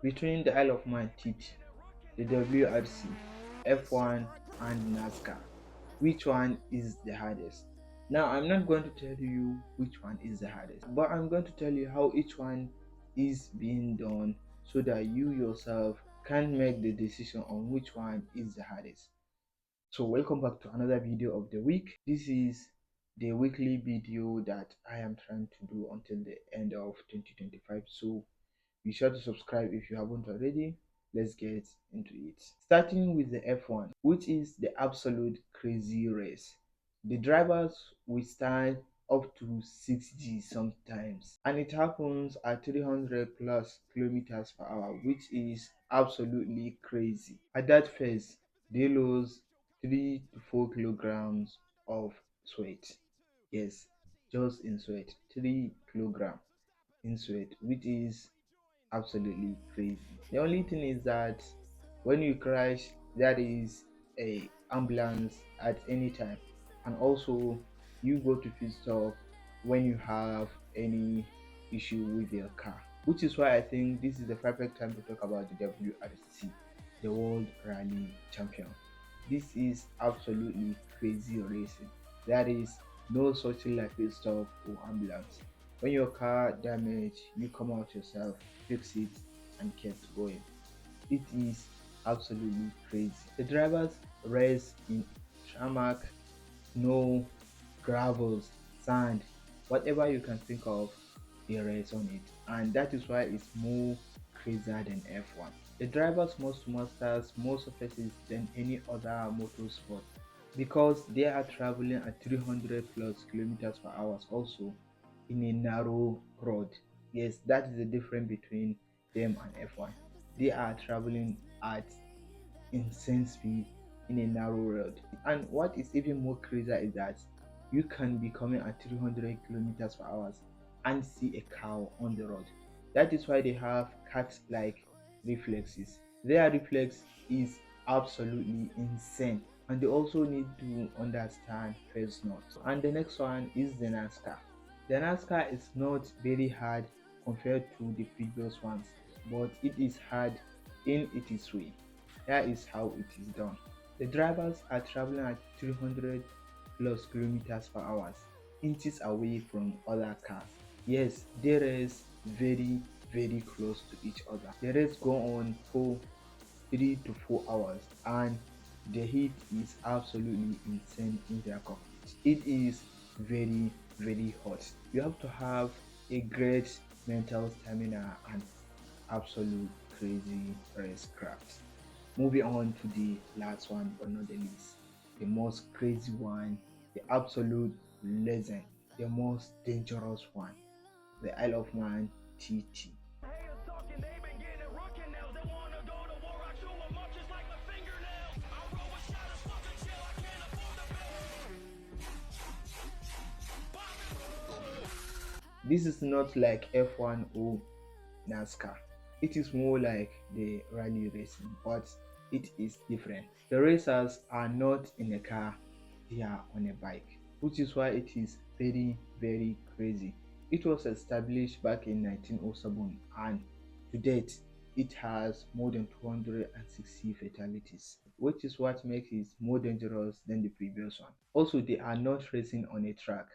Between the Isle of Man teeth, the WRC, F1 and Nascar, which one is the hardest? Now I'm not going to tell you which one is the hardest, but I'm going to tell you how each one is being done so that you yourself can make the decision on which one is the hardest. So welcome back to another video of the week. This is the weekly video that I am trying to do until the end of 2025. So be sure to subscribe if you haven't already. Let's get into it. Starting with the F1, which is the absolute crazy race. The drivers will stand up to 6G sometimes, and it happens at 300 plus kilometers per hour, which is absolutely crazy. At that phase, they lose 3 to 4 kilograms of sweat. Yes, just in sweat, 3 kilograms in sweat, which is absolutely crazy. The only thing is that when you crash, there is a ambulance at any time, and also you go to pit stop when you have any issue with your car. Which is why I think this is the perfect time to talk about the WRC, the World Rally Champion. This is absolutely crazy racing. There is no such thing like pit stop or ambulance. When your car damaged, you come out yourself, fix it, and kept going. It is absolutely crazy. The drivers race in tarmac, snow, gravels, sand, whatever you can think of, they race on it, and that is why it's more crazier than F1. The drivers must master more surfaces than any other motorsport because they are traveling at 300 plus kilometers per hour also in a narrow road. Yes, that is the difference between them and F1. They are traveling at insane speed in a narrow road. And what is even more crazy is that you can be coming at 300 kilometers per hour and see a cow on the road. That is why they have cat like reflexes. Their reflex is absolutely insane, and they also need to understand phase notes. And the next one is the NASCAR. The NASCAR is not very hard compared to the previous ones, but it is hard in its way. Here is how it is done. The drivers are traveling at 300 plus kilometers per hour, inches away from other cars. Yes, they race very close to each other. The race go on for 3 to 4 hours, and the heat is absolutely insane in their cockpit. It is very hot. You have to have a great mental stamina and absolute crazy racecraft. Moving on to the last one but not the least, the most crazy one, the absolute legend, the most dangerous one, the Isle of Man TT. This is not like F1 or NASCAR. It is more like the rally racing, but it is different. The racers are not in a car, they are on a bike, which is why it is very crazy. It was established back in 1907, and to date it has more than 260 fatalities, which is what makes it more dangerous than the previous one. Also, they are not racing on a track,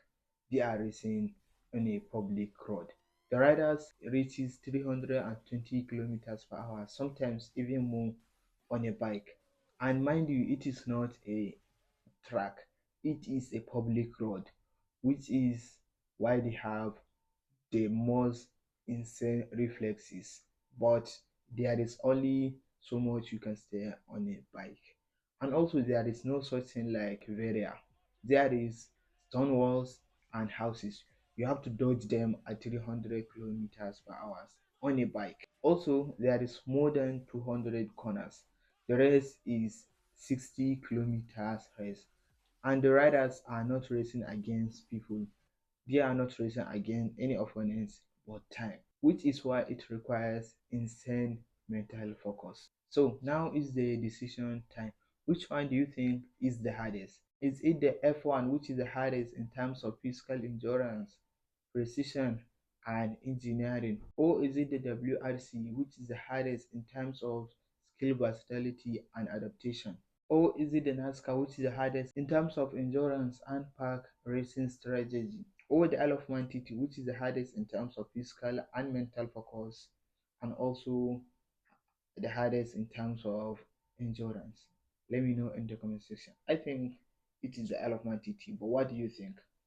they are racing on a public road. The riders reaches 320 kilometers per hour, sometimes even more on a bike. And mind you, it is not a track, it is a public road, which is why they have the most insane reflexes. But there is only so much you can stay on a bike. And also there is no such thing like barrier. There is stone walls and houses. You have to dodge them at 300 kilometers per hour on a bike. Also, there is more than 200 corners. The rest is 60 kilometers race. And the riders are not racing against people, they are not racing against any opponents but time, which is why it requires insane mental focus. So now is the decision time. Which one do you think is the hardest? Is it the F1, which is the hardest in terms of physical endurance, precision, and engineering? Or is it the WRC, which is the hardest in terms of skill, versatility, and adaptation? Or is it the NASCAR, which is the hardest in terms of endurance and park racing strategy? Or the Isle of Man TT, which is the hardest in terms of physical and mental focus, and also the hardest in terms of endurance? Let me know in the comment section. I think it is the Isle of Man TT, but what do you think?